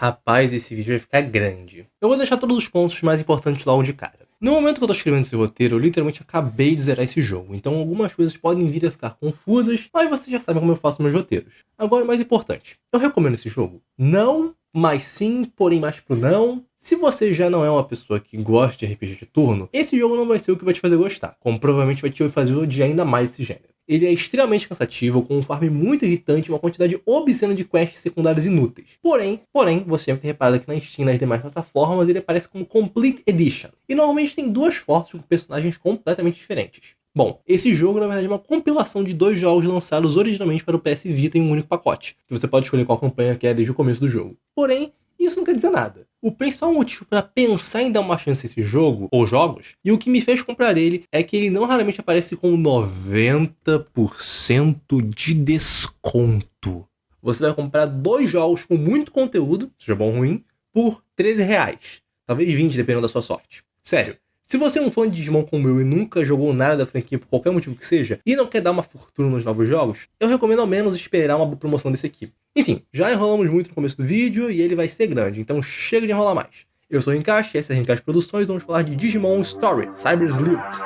Rapaz, esse vídeo vai ficar grande. Eu vou deixar todos os pontos mais importantes logo de cara. No momento que eu tô escrevendo esse roteiro, eu literalmente acabei de zerar esse jogo, então algumas coisas podem vir a ficar confusas, mas vocês já sabem como eu faço meus roteiros. Agora, o mais importante, eu recomendo esse jogo? Não, mas sim, porém mais pro não. Se você já não é uma pessoa que gosta de RPG de turno, esse jogo não vai ser o que vai te fazer gostar, como provavelmente vai te fazer odiar ainda mais esse gênero. Ele é extremamente cansativo, com um farm muito irritante e uma quantidade obscena de quests secundárias inúteis. Porém, você deve ter reparado que na Steam e nas demais plataformas ele aparece como Complete Edition. E normalmente tem duas fotos com personagens completamente diferentes. Bom, esse jogo na verdade é uma compilação de dois jogos lançados originalmente para o PS Vita em um único pacote, que você pode escolher qual campanha quer desde o começo do jogo. Porém, isso não quer dizer nada. O principal motivo para pensar em dar uma chance a esse jogo, ou jogos, e o que me fez comprar ele, é que ele não raramente aparece com 90% de desconto. Você vai comprar dois jogos com muito conteúdo, seja bom ou ruim, por R$13. Talvez 20, dependendo da sua sorte. Sério. Se você é um fã de Digimon como eu e nunca jogou nada da franquia por qualquer motivo que seja, e não quer dar uma fortuna nos novos jogos, eu recomendo ao menos esperar uma promoção desse aqui. Enfim, já enrolamos muito no começo do vídeo e ele vai ser grande, então chega de enrolar mais. Eu sou o Rincache, essa é a Rincache Produções e vamos falar de Digimon Story, Cyber Sleuth.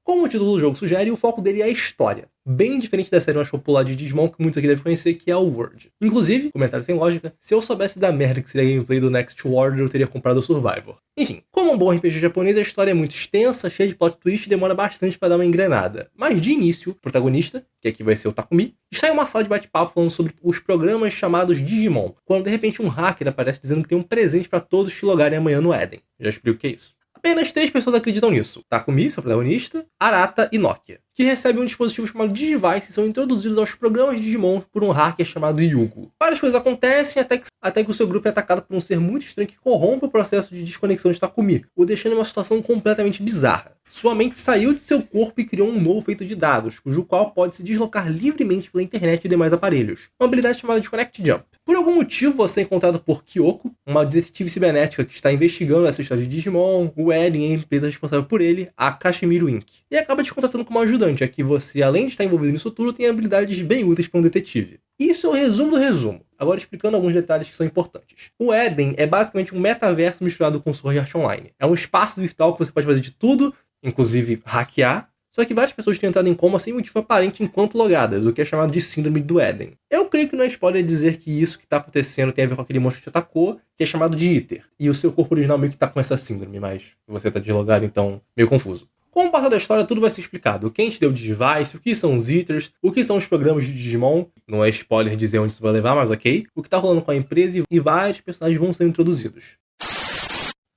Como o título do jogo sugere, o foco dele é a história. Bem diferente da série mais popular de Digimon que muitos aqui devem conhecer, que é o World. Inclusive, comentário sem lógica, se eu soubesse da merda que seria a gameplay do Next World, eu teria comprado o Survivor. Enfim, como um bom RPG japonês, a história é muito extensa, cheia de plot twist e demora bastante para dar uma engrenada. Mas de início, o protagonista, que aqui vai ser o Takumi, está em uma sala de bate-papo falando sobre os programas chamados Digimon, quando de repente um hacker aparece dizendo que tem um presente para todos que logarem amanhã no Eden. Já explico o que é isso. Apenas 3 pessoas acreditam nisso. Takumi, seu protagonista, Arata e Nokia, que recebem um dispositivo chamado Digivice e são introduzidos aos programas de Digimon por um hacker chamado Yugo. Várias coisas acontecem até que o seu grupo é atacado por um ser muito estranho que corrompe o processo de desconexão de Takumi, o deixando em uma situação completamente bizarra. Sua mente saiu de seu corpo e criou um novo feito de dados, cujo qual pode se deslocar livremente pela internet e demais aparelhos. Uma habilidade chamada de Connect Jump. Por algum motivo, você é encontrado por Kyoko, uma detetive cibernética que está investigando essa história de Digimon, o Eden e a empresa responsável por ele, a Kashimiru Inc. E acaba te contratando como ajudante, aqui você, além de estar envolvido nisso tudo, tem habilidades bem úteis para um detetive. Isso é o resumo do resumo. Agora explicando alguns detalhes que são importantes. O Eden é basicamente um metaverso misturado com Sword Art Online. É um espaço virtual que você pode fazer de tudo, inclusive hackear, só que várias pessoas têm entrado em coma sem motivo aparente enquanto logadas, o que é chamado de síndrome do Eden. Eu creio que não é spoiler dizer que isso que está acontecendo tem a ver com aquele monstro que te atacou, que é chamado de Iter. E o seu corpo original meio que está com essa síndrome, mas você está deslogado, então meio confuso. Com o passar da história, tudo vai ser explicado. Quem te deu o Digivice, o que são os Ethers, o que são os programas de Digimon, não é spoiler dizer onde isso vai levar, mas ok. O que está rolando com a empresa e vários personagens vão ser introduzidos.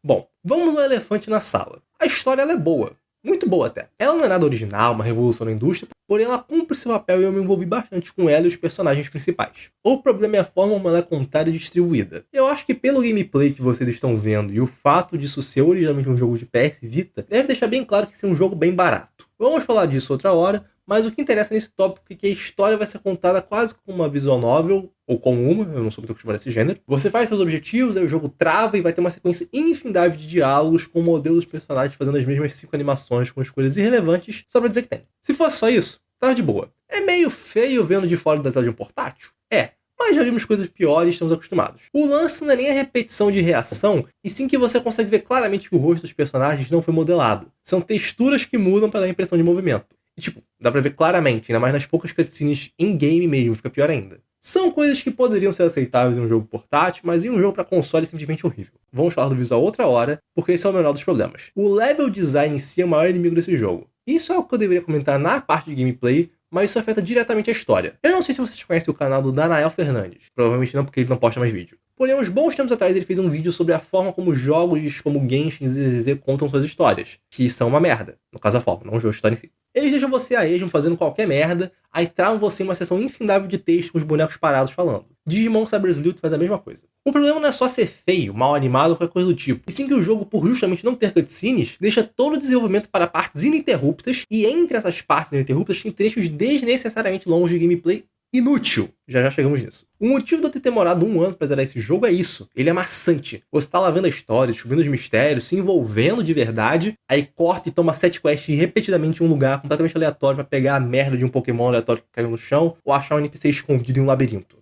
Bom, vamos ao elefante na sala. A história ela é boa. Muito boa até. Ela não é nada original, uma revolução na indústria, porém ela cumpre seu papel e eu me envolvi bastante com ela e os personagens principais. O problema é a forma como ela é contada e distribuída. Eu acho que pelo gameplay que vocês estão vendo e o fato disso ser originalmente um jogo de PS Vita, deve deixar bem claro que esse é um jogo bem barato. Vamos falar disso outra hora, mas o que interessa nesse tópico é que a história vai ser contada quase como uma visual novel, ou como uma, eu não sou muito acostumado a esse gênero. Você faz seus objetivos, aí o jogo trava e vai ter uma sequência infindável de diálogos com o modelo dos personagens fazendo as mesmas 5 animações com escolhas irrelevantes, só pra dizer que tem. Se fosse só isso, tá de boa. É meio feio vendo de fora da tela de um portátil? É. Mas já vimos coisas piores e estamos acostumados. O lance não é nem a repetição de reação, e sim que você consegue ver claramente que o rosto dos personagens não foi modelado. São texturas que mudam para dar a impressão de movimento. E tipo, dá pra ver claramente, ainda mais nas poucas cutscenes in-game mesmo, fica pior ainda. São coisas que poderiam ser aceitáveis em um jogo portátil, mas em um jogo para console é simplesmente horrível. Vamos falar do visual outra hora, porque esse é o menor dos problemas. O level design em si é o maior inimigo desse jogo. Isso é o que eu deveria comentar na parte de gameplay, mas isso afeta diretamente a história. Eu não sei se vocês conhecem o canal do Danael Fernandes. Provavelmente não, porque ele não posta mais vídeo. Porém, uns bons tempos atrás ele fez um vídeo sobre a forma como jogos como Genshin e ZZZ contam suas histórias. Que são uma merda. No caso, a forma, não o jogo, a história em si. Eles deixam você a esmo fazendo qualquer merda, aí travam você em uma sessão infindável de texto com os bonecos parados falando. Digimon Cyber Sleuth faz a mesma coisa. O problema não é só ser feio, mal animado ou qualquer coisa do tipo, e sim que o jogo, por justamente não ter cutscenes, deixa todo o desenvolvimento para partes ininterruptas, e entre essas partes ininterruptas tem trechos desnecessariamente longos de gameplay inútil. Já chegamos nisso. O motivo de eu ter demorado 1 ano pra zerar esse jogo é isso. Ele é maçante. Você tá lá vendo a história, descobrindo os mistérios, se envolvendo de verdade, aí corta e toma 7 quests repetidamente em um lugar completamente aleatório pra pegar a merda de um Pokémon aleatório que caiu no chão ou achar um NPC escondido em um labirinto.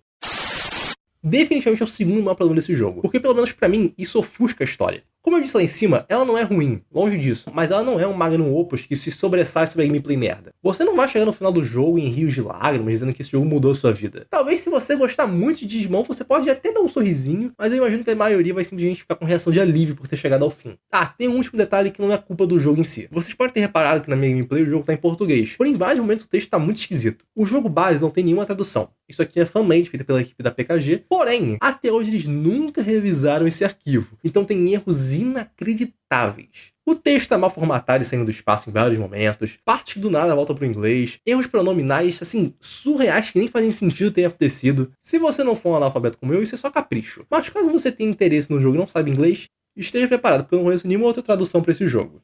Definitivamente é o segundo maior problema desse jogo, porque pelo menos pra mim isso ofusca a história. Como eu disse lá em cima, ela não é ruim, longe disso, mas ela não é um magnum opus que se sobressai sobre a gameplay merda. Você não vai chegar no final do jogo em rios de lágrimas dizendo que esse jogo mudou a sua vida. Talvez se você gostar muito de Digimon, você pode até dar um sorrisinho, mas eu imagino que a maioria vai simplesmente ficar com reação de alívio por ter chegado ao fim. Tem um último detalhe que não é culpa do jogo em si. Vocês podem ter reparado que na minha gameplay o jogo tá em português, porém em vários momentos o texto tá muito esquisito. O jogo base não tem nenhuma tradução. Isso aqui é fanmade, feita pela equipe da PKG, porém, até hoje eles nunca revisaram esse arquivo, então tem erros inacreditáveis. O texto tá mal formatado e saindo do espaço em vários momentos, partes que do nada voltam pro inglês, erros pronominais, assim, surreais que nem fazem sentido terem acontecido. Se você não for um analfabeto como eu, isso é só capricho. Mas caso você tenha interesse no jogo e não sabe inglês, esteja preparado, porque eu não conheço nenhuma outra tradução para esse jogo.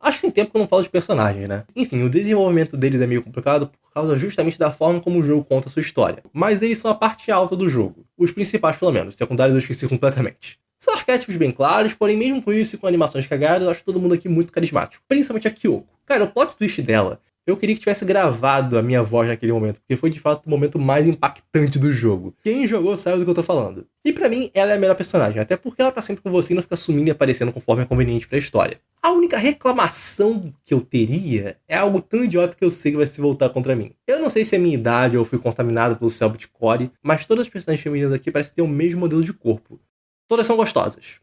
Acho que tem tempo que eu não falo de personagens, né? Enfim, o desenvolvimento deles é meio complicado por causa justamente da forma como o jogo conta a sua história. Mas eles são a parte alta do jogo. Os principais, pelo menos. Os secundários eu esqueci completamente. São arquétipos bem claros, porém mesmo com isso e com animações cagadas, eu acho todo mundo aqui muito carismático. Principalmente a Kyoko. Cara, o plot twist dela, eu queria que tivesse gravado a minha voz naquele momento, porque foi de fato o momento mais impactante do jogo. Quem jogou sabe do que eu tô falando. E pra mim, ela é a melhor personagem, até porque ela tá sempre com você e não fica sumindo e aparecendo conforme é conveniente pra história. A única reclamação que eu teria é algo tão idiota que eu sei que vai se voltar contra mim. Eu não sei se é minha idade ou eu fui contaminado pelo Cellbit Core, mas todas as personagens femininas aqui parecem ter o mesmo modelo de corpo. Todas são gostosas.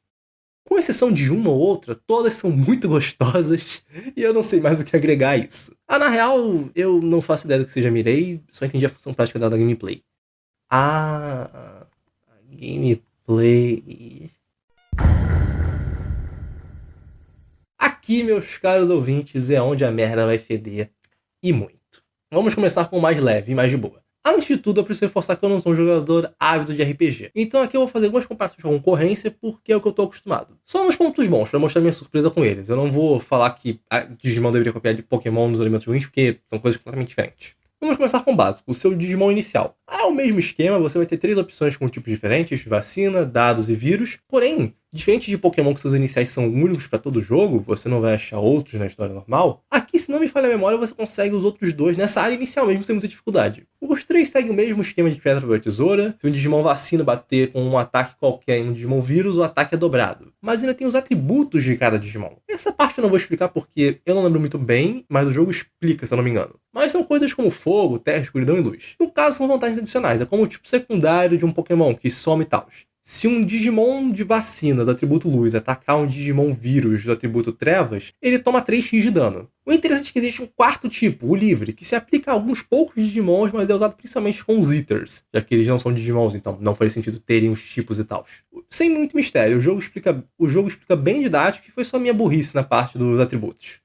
Com exceção de uma ou outra, todas são muito gostosas e eu não sei mais o que agregar a isso. Na real, eu não faço ideia do que seja Mirei, só entendi a função prática dela da gameplay. Gameplay... Aqui, meus caros ouvintes, é onde a merda vai feder, e muito. Vamos começar com o mais leve e mais de boa. Antes de tudo, eu preciso reforçar que eu não sou um jogador ávido de RPG. Então aqui eu vou fazer algumas comparações com concorrência, porque é o que eu tô acostumado. Só nos pontos bons, pra mostrar minha surpresa com eles. Eu não vou falar que a Digimon deveria copiar de Pokémon nos elementos ruins, porque são coisas completamente diferentes. Vamos começar com o básico, o seu Digimon inicial. O mesmo esquema, você vai ter 3 opções com tipos diferentes, vacina, dados e vírus. Porém, diferente de Pokémon que seus iniciais são únicos para todo jogo, você não vai achar outros na história normal, aqui, se não me falha a memória, você consegue os outros 2 nessa área inicial mesmo sem muita dificuldade. Os 3 seguem o mesmo esquema de pedra, papel, tesoura. Se um Digimon vacina bater com um ataque qualquer em um Digimon vírus, o ataque é dobrado. Mas ainda tem os atributos de cada Digimon. Essa parte eu não vou explicar porque eu não lembro muito bem, mas o jogo explica, se eu não me engano. Mas são coisas como fogo, terra, escuridão e luz. No caso, são vantagens adicionais, é como o tipo secundário de um Pokémon que some e tal. Se um Digimon de vacina do atributo luz atacar um Digimon vírus do atributo trevas, ele toma 3x de dano. O interessante é que existe um quarto tipo, o livre, que se aplica a alguns poucos Digimons, mas é usado principalmente com os Eaters, já que eles não são Digimons, então não faz sentido terem os tipos e tal. Sem muito mistério, o jogo explica bem didático e foi só minha burrice na parte dos atributos.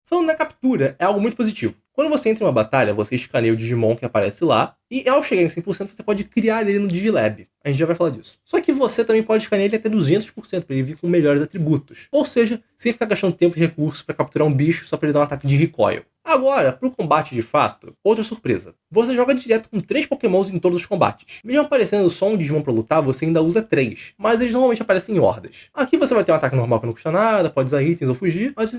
Falando na captura, é algo muito positivo. Quando você entra em uma batalha, você escaneia o Digimon que aparece lá, e ao chegar em 100% você pode criar ele no Digilab. A gente já vai falar disso. Só que você também pode escanear ele até 200% para ele vir com melhores atributos. Ou seja, sem ficar gastando tempo e recursos para capturar um bicho só para ele dar um ataque de recoil. Agora, pro combate de fato, outra surpresa. Você joga direto com 3 Pokémons em todos os combates. Mesmo aparecendo só um Digimon pra lutar, você ainda usa 3. Mas eles normalmente aparecem em hordas. Aqui você vai ter um ataque normal que não custa nada, pode usar itens ou fugir, mas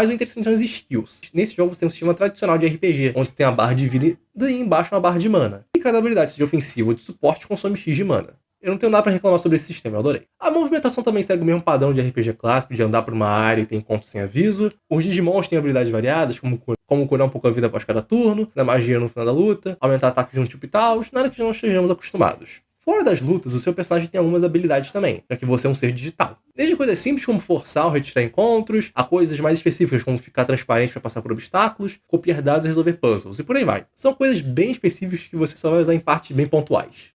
o interessante são as skills. Nesse jogo você tem um sistema tradicional de RPG, onde você tem a barra de vida e embaixo uma barra de mana. E cada habilidade, seja ofensiva ou de suporte, consome X de mana. Eu não tenho nada pra reclamar sobre esse sistema, eu adorei. A movimentação também segue o mesmo padrão de RPG clássico, de andar por uma área e ter encontros sem aviso. Os Digimons têm habilidades variadas, como curar um pouco a vida após cada turno, dar magia no final da luta, aumentar ataques de um tipo e tal, nada que já não estejamos acostumados. Fora das lutas, o seu personagem tem algumas habilidades também, já que você é um ser digital. Desde coisas simples como forçar ou retirar encontros, a coisas mais específicas como ficar transparente para passar por obstáculos, copiar dados e resolver puzzles, e por aí vai. São coisas bem específicas que você só vai usar em partes bem pontuais.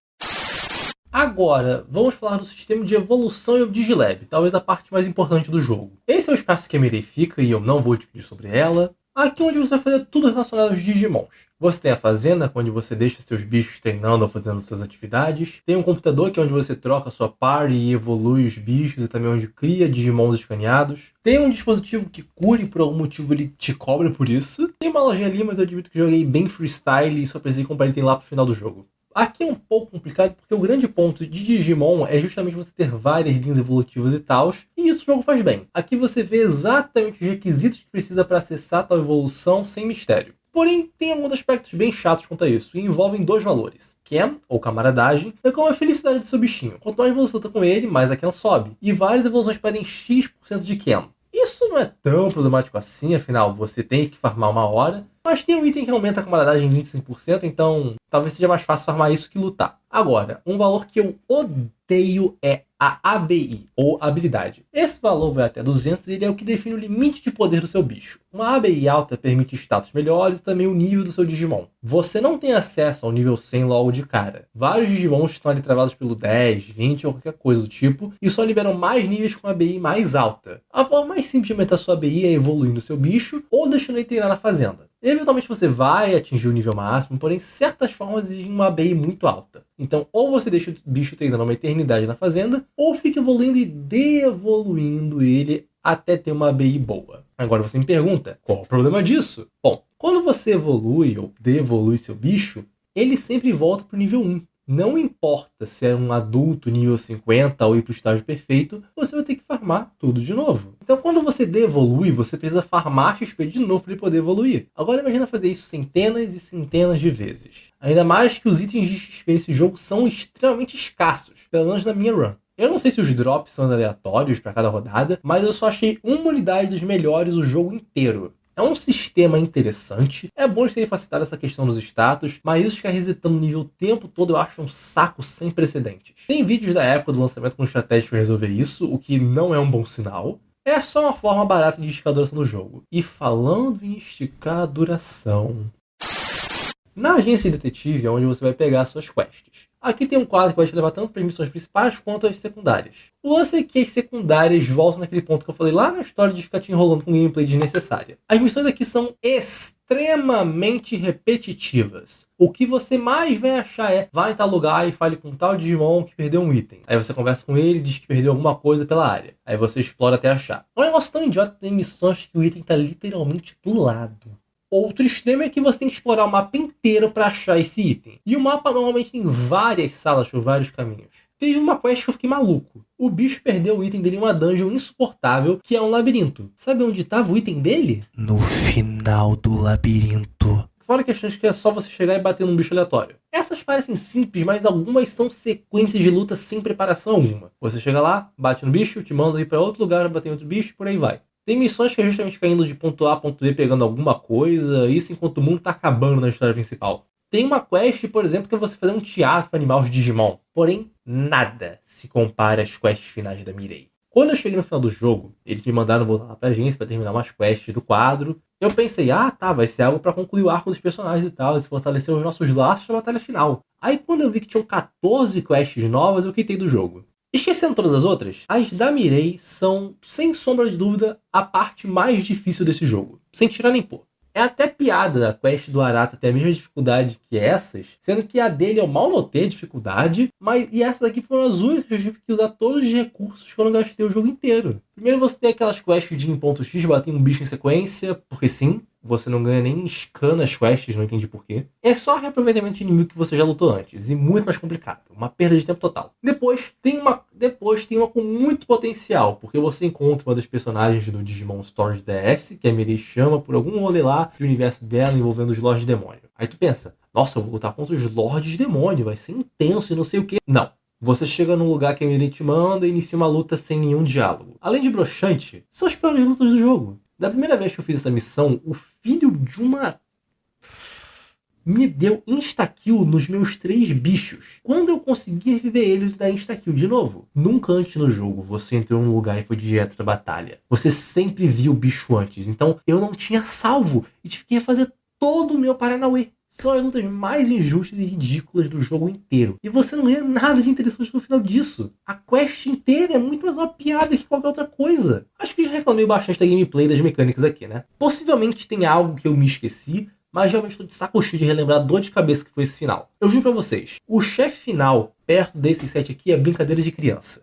Agora, vamos falar do sistema de evolução e o Digilab, talvez a parte mais importante do jogo. Esse é o espaço que a Mirei fica e eu não vou discutir sobre ela. Aqui é onde você vai fazer tudo relacionado aos Digimons. Você tem a fazenda, onde você deixa seus bichos treinando ou fazendo suas atividades. Tem um computador, que é onde você troca a sua party e evolui os bichos, e também onde cria Digimons escaneados. Tem um dispositivo que cura e por algum motivo ele te cobra por isso. Tem uma lojinha ali, mas eu admito que joguei bem freestyle e só precisei comprar item lá pro final do jogo. Aqui é um pouco complicado porque o grande ponto de Digimon é justamente você ter várias linhas evolutivas e tal, e isso o jogo faz bem. Aqui você vê exatamente os requisitos que precisa para acessar tal evolução sem mistério. Porém, tem alguns aspectos bem chatos quanto a isso, e envolvem dois valores. Cam, ou camaradagem, é como a felicidade do seu bichinho. Quanto mais você luta com ele, mais a Cam sobe. E várias evoluções pedem X% de Cam. Isso não é tão problemático assim, afinal, você tem que farmar uma hora, mas tem um item que aumenta a camaradagem em 25%, então talvez seja mais fácil farmar isso que lutar. Agora, um valor que eu odeio é a ABI, ou habilidade. Esse valor vai até 200 e ele é o que define o limite de poder do seu bicho. Uma ABI alta permite status melhores e também o nível do seu Digimon. Você não tem acesso ao nível 100 logo de cara. Vários Digimons estão ali travados pelo 10, 20 ou qualquer coisa do tipo, e só liberam mais níveis com a ABI mais alta. A forma mais simples de aumentar sua ABI é evoluindo seu bicho ou deixando ele treinar na fazenda. Eventualmente você vai atingir o nível máximo, porém certas formas exigem uma ABI muito alta. Então ou você deixa o bicho treinando uma eternidade na fazenda, ou fica evoluindo e devoluindo ele até ter uma ABI boa. Agora você me pergunta, qual o problema disso? Bom, quando você evolui ou devolui seu bicho, ele sempre volta para o nível 1. Não importa se é um adulto nível 50 ou ir para o estágio perfeito, você vai ter que farmar tudo de novo. Então quando você devolui, você precisa farmar XP de novo para ele poder evoluir. Agora imagina fazer isso centenas e centenas de vezes. Ainda mais que os itens de XP nesse jogo são extremamente escassos, pelo menos na minha run. Eu não sei se os drops são aleatórios para cada rodada, mas eu só achei uma unidade dos melhores o jogo inteiro. É um sistema interessante, é bom eles terem facilitado essa questão dos status, mas isso ficar resetando o nível o tempo todo eu acho um saco sem precedentes. Tem vídeos da época do lançamento com estratégias para resolver isso, o que não é um bom sinal. É só uma forma barata de esticar a duração do jogo. E falando em esticar a duração... Na agência de detetive é onde você vai pegar suas quests. Aqui tem um quadro que vai te levar tanto para as missões principais quanto as secundárias. O lance é que as secundárias voltam naquele ponto que eu falei lá na história de ficar te enrolando com gameplay desnecessária. As missões aqui são extremamente repetitivas. O que você mais vai achar é, vai em tal lugar e fale com tal Digimon que perdeu um item. Aí você conversa com ele e diz que perdeu alguma coisa pela área. Aí você explora até achar. É um negócio tão idiota que tem missões que o item está literalmente do lado. Outro extremo é que você tem que explorar o mapa inteiro para achar esse item. E o mapa normalmente tem várias salas por vários caminhos. Teve uma quest que eu fiquei maluco. O bicho perdeu o item dele em uma dungeon insuportável, que é um labirinto. Sabe onde estava o item dele? No final do labirinto. Fora questões que é só você chegar e bater num bicho aleatório. Essas parecem simples, mas algumas são sequências de luta sem preparação alguma. Você chega lá, bate no bicho, te manda ir para outro lugar, bater em outro bicho e por aí vai. Tem missões que é justamente ficar indo de ponto A a ponto B pegando alguma coisa, isso enquanto o mundo tá acabando na história principal. Tem uma quest, por exemplo, que é você fazer um teatro para animar os Digimon. Porém, nada se compara às quests finais da Mirei. Quando eu cheguei no final do jogo, eles me mandaram voltar lá pra agência para terminar umas quests do quadro. Eu pensei, vai ser algo para concluir o arco dos personagens e tal, e se fortalecer os nossos laços pra batalha final. Aí quando eu vi que tinham 14 quests novas, eu quitei do jogo. Esquecendo todas as outras, as da Mirei são, sem sombra de dúvida, a parte mais difícil desse jogo. Sem tirar nem pôr. É até piada a quest do Arata ter a mesma dificuldade que essas, sendo que a dele eu mal notei a dificuldade, e essas aqui foram as únicas que eu tive que usar todos os recursos quando eu gastei o jogo inteiro. Primeiro você tem aquelas quests de em ponto X, bater um bicho em sequência, porque sim. Você não ganha nem scan nas quests, não entendi porquê. É só reaproveitamento de inimigo que você já lutou antes, e muito mais complicado. Uma perda de tempo total. Depois tem uma com muito potencial, porque você encontra uma das personagens do Digimon Storage DS, que a Mirei chama por algum rolê lá, do universo dela envolvendo os Lords Demônio. Aí tu pensa, nossa, eu vou lutar contra os Lords Demônio, vai ser intenso e não sei o que. Não. Você chega num lugar que a Mirei te manda e inicia uma luta sem nenhum diálogo. Além de broxante, são as piores lutas do jogo. Da primeira vez que eu fiz essa missão, o filho de uma... me deu insta-kill nos meus 3 bichos. Quando eu consegui reviver eles, dar insta-kill de novo. Nunca antes no jogo você entrou em um lugar e foi direto pra batalha. Você sempre viu o bicho antes. Então eu não tinha salvo e tive que refazer todo o meu Paranauê. São as lutas mais injustas e ridículas do jogo inteiro. E você não ganha nada de interessante no final disso. A quest inteira é muito mais uma piada que qualquer outra coisa. Acho que já reclamei bastante da gameplay e das mecânicas aqui, né? Possivelmente tem algo que eu me esqueci, mas realmente estou de saco cheio de relembrar a dor de cabeça que foi esse final. Eu juro pra vocês, o chefe final, perto desse set aqui, é brincadeira de criança.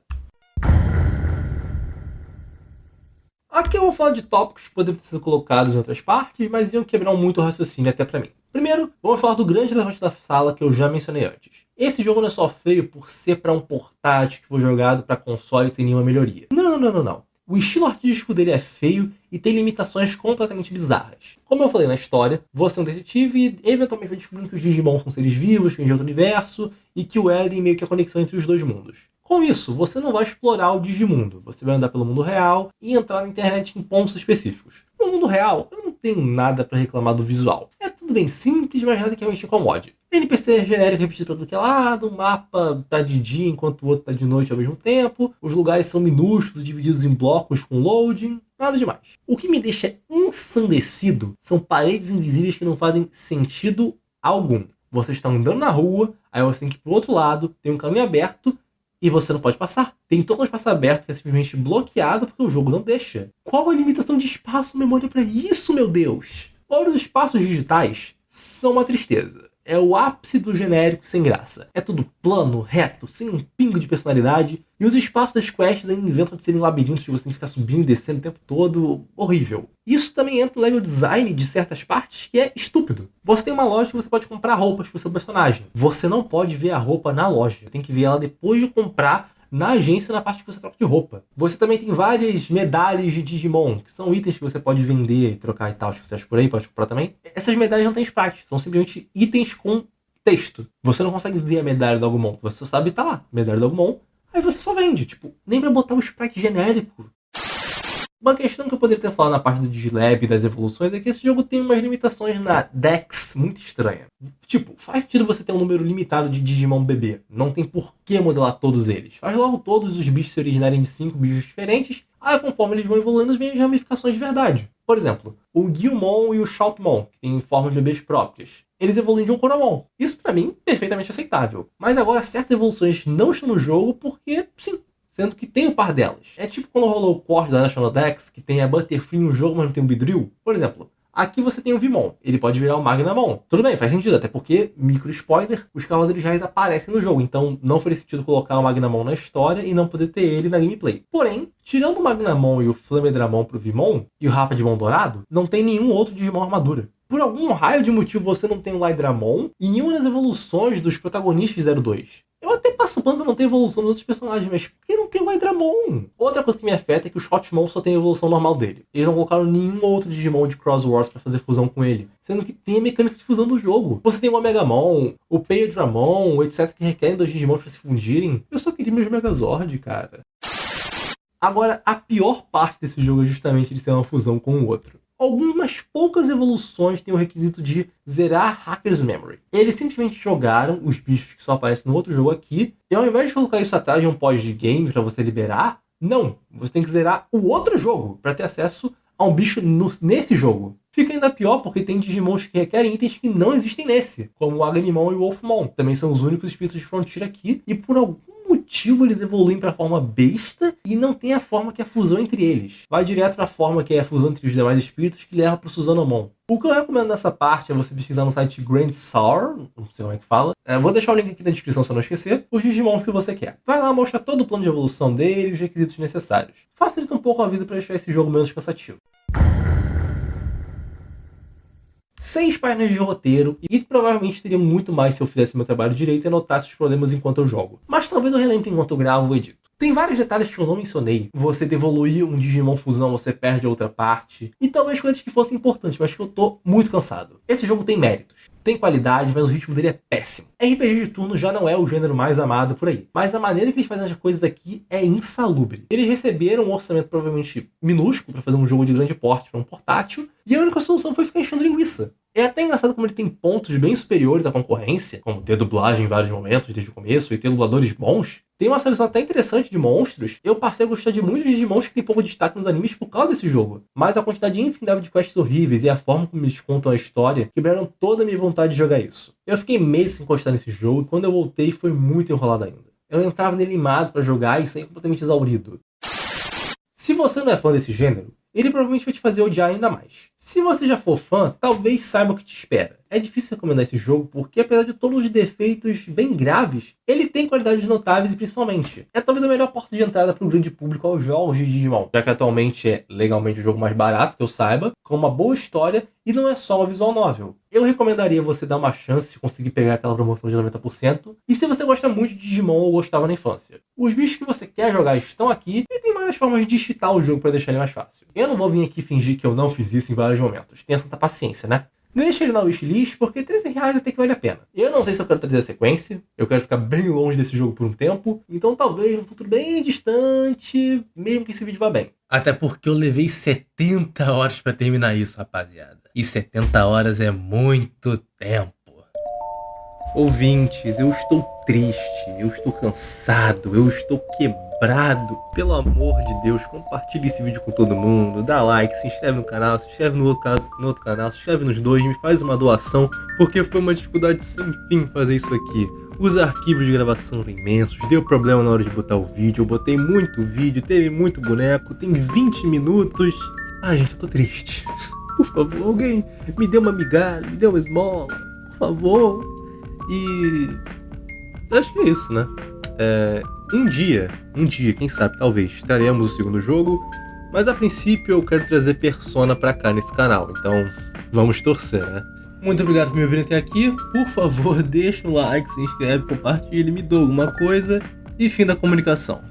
Aqui eu vou falar de tópicos que poderiam ter sido colocados em outras partes, mas iam quebrar muito o raciocínio até pra mim. Primeiro, vamos falar do grande elefante da sala que eu já mencionei antes. Esse jogo não é só feio por ser para um portátil que foi jogado para console sem nenhuma melhoria. Não. O estilo artístico dele é feio e tem limitações completamente bizarras. Como eu falei na história, você é um detetive e eventualmente vai descobrindo que os Digimon são seres vivos, que vêm de outro universo, e que o Eden meio que é a conexão entre os dois mundos. Com isso, você não vai explorar o Digimundo, você vai andar pelo mundo real e entrar na internet em pontos específicos. No mundo real, eu não tenho nada para reclamar do visual. É tudo bem simples, mas nada que realmente incomode. NPC genérico repetido para todo que é lado, o mapa tá de dia enquanto o outro tá de noite ao mesmo tempo, os lugares são minúsculos, divididos em blocos com loading, nada demais. O que me deixa ensandecido são paredes invisíveis que não fazem sentido algum. Você está andando na rua, aí você tem que ir pro outro lado, tem um caminho aberto, e você não pode passar. Tem todo um espaço aberto que é simplesmente bloqueado porque o jogo não deixa. Qual a limitação de espaço memória para isso, meu Deus? Ora, os espaços digitais são uma tristeza. É o ápice do genérico sem graça. É tudo plano, reto, sem um pingo de personalidade. E os espaços das quests ainda inventam de serem labirintos que você tem que ficar subindo e descendo o tempo todo. Horrível. Isso também entra no level design de certas partes que é estúpido. Você tem uma loja que você pode comprar roupas pro seu personagem. Você não pode ver a roupa na loja. Tem que ver ela depois de comprar na agência, na parte que você troca de roupa. Você também tem várias medalhas de Digimon, que são itens que você pode vender e trocar e tal, se você acha por aí, pode comprar também. Essas medalhas não têm sprite, são simplesmente itens com texto. Você não consegue ver a medalha do Agumon, você só sabe tá lá, medalha do Agumon, aí você só vende, tipo, nem pra botar o sprite genérico. Uma questão que eu poderia ter falado na parte do Digilab e das evoluções é que esse jogo tem umas limitações na Dex muito estranha. Tipo, faz sentido você ter um número limitado de Digimon bebê. Não tem por que modelar todos eles. Faz logo todos os bichos se originarem de 5 bichos diferentes. Aí conforme eles vão evoluindo, vem as ramificações de verdade. Por exemplo, o Gyumon e o Shoutmon, que têm formas de bebês próprias. Eles evoluem de um Coromon. Isso pra mim, perfeitamente aceitável. Mas agora certas evoluções não estão no jogo porque, sim, sendo que tem um par delas. É tipo quando rolou o corte da National Dex, que tem a Butterfree no jogo, mas não tem o Beedrill. Por exemplo, aqui você tem o Vimon. Ele pode virar o Magnamon. Tudo bem, faz sentido, até porque, micro spoiler, os Cavaleiros Reais aparecem no jogo. Então não faria sentido colocar o Magnamon na história e não poder ter ele na gameplay. Porém, tirando o Magnamon e o Flamedramon pro Vimon, e o Rapadimon Dourado, não tem nenhum outro Digimon armadura. Por algum raio de motivo você não tem o Lydramon e nenhuma das evoluções dos protagonistas de 02. Eu até passo pano pra não ter evolução dos outros personagens, mas por que não tem o Lydramon? Outra coisa que me afeta é que o Shoutmon só tem a evolução normal dele. Eles não colocaram nenhum outro Digimon de Cross Wars pra fazer fusão com ele. Sendo que tem a mecânica de fusão do jogo. Você tem o Omegamon, o Paildramon, etc. que requerem dois Digimons pra se fundirem. Eu só queria meus Megazord, cara. Agora, a pior parte desse jogo é justamente ele ser uma fusão com o outro. Algumas poucas evoluções têm o requisito de zerar Hacker's Memory. Eles simplesmente jogaram os bichos que só aparecem no outro jogo aqui, e ao invés de colocar isso atrás de um pós-game para você liberar, não, você tem que zerar o outro jogo para ter acesso a um bicho nesse jogo. Fica ainda pior porque tem Digimons que requerem itens que não existem nesse, como o Agumon e o Wolfmon. Também são os únicos espíritos de Frontier aqui, e por algum motivo eles evoluem para a forma besta e não tem a forma que é a fusão entre eles. Vai direto para a forma que é a fusão entre os demais espíritos que leva para o Susanomon. O que eu recomendo nessa parte é você pesquisar no site Grand Sour, não sei como é que fala. Vou deixar o link aqui na descrição se eu não esquecer. Os Digimon que você quer. Vai lá, mostra todo o plano de evolução dele e os requisitos necessários. Facilita um pouco a vida para deixar esse jogo menos cansativo. 6 páginas de roteiro, e provavelmente teria muito mais se eu fizesse meu trabalho direito e anotasse os problemas enquanto eu jogo. Mas talvez eu relembre enquanto eu gravo ou edito. Tem vários detalhes que eu não mencionei. Você devoluir um Digimon fusão, você perde a outra parte. E talvez coisas que fossem importantes, mas que eu tô muito cansado. Esse jogo tem méritos. Tem qualidade, mas o ritmo dele é péssimo. RPG de turno já não é o gênero mais amado por aí. Mas a maneira que eles fazem as coisas aqui é insalubre. Eles receberam um orçamento provavelmente minúsculo para fazer um jogo de grande porte para um portátil. E a única solução foi ficar enchendo linguiça. É até engraçado como ele tem pontos bem superiores à concorrência, como ter dublagem em vários momentos desde o começo e ter dubladores bons. Tem uma seleção até interessante de monstros. Eu passei a gostar de muitos Digimons que tem pouco destaque nos animes por causa desse jogo. Mas a quantidade infindável de quests horríveis e a forma como eles contam a história quebraram toda a minha vontade de jogar isso. Eu fiquei meses sem encostar nesse jogo e quando eu voltei foi muito enrolado ainda. Eu entrava nele animado pra jogar e saí completamente exaurido. Se você não é fã desse gênero, ele provavelmente vai te fazer odiar ainda mais. Se você já for fã, talvez saiba o que te espera. É difícil recomendar esse jogo porque, apesar de todos os defeitos bem graves, ele tem qualidades notáveis e, principalmente, é talvez a melhor porta de entrada para o grande público aos jogos de Digimon, já que atualmente é legalmente o jogo mais barato, que eu saiba, com uma boa história e não é só uma visual novel. Eu recomendaria você dar uma chance de conseguir pegar aquela promoção de 90%, e se você gosta muito de Digimon ou gostava na infância. Os bichos que você quer jogar estão aqui e tem várias formas de cheatar o jogo para deixar ele mais fácil. Eu não vou vir aqui fingir que eu não fiz isso em vários momentos. Tenha tanta paciência, né? Deixa ele na wishlist, porque R$13 até que vale a pena. Eu não sei se eu quero trazer a sequência, eu quero ficar bem longe desse jogo por um tempo, então talvez num futuro bem distante, mesmo que esse vídeo vá bem. Até porque eu levei 70 horas pra terminar isso, rapaziada. E 70 horas é muito tempo. Ouvintes, eu estou triste, eu estou cansado, eu estou quebrado. Pelo amor de Deus, compartilhe esse vídeo com todo mundo, dá like, se inscreve no canal, se inscreve no outro canal, se inscreve nos dois, me faz uma doação, porque foi uma dificuldade sem fim fazer isso aqui. Os arquivos de gravação eram imensos, deu problema na hora de botar o vídeo, eu botei muito vídeo, teve muito boneco, tem 20 minutos. Ai gente, eu tô triste. Por favor, alguém me dê uma migalha, me dê uma esmola, por favor. E acho que é isso, né? Um dia, quem sabe, talvez, traremos o segundo jogo, mas a princípio eu quero trazer Persona pra cá nesse canal, então vamos torcer, né? Muito obrigado por me ouvirem até aqui, por favor, deixa um like, se inscreve, compartilhe, me dê alguma coisa e fim da comunicação.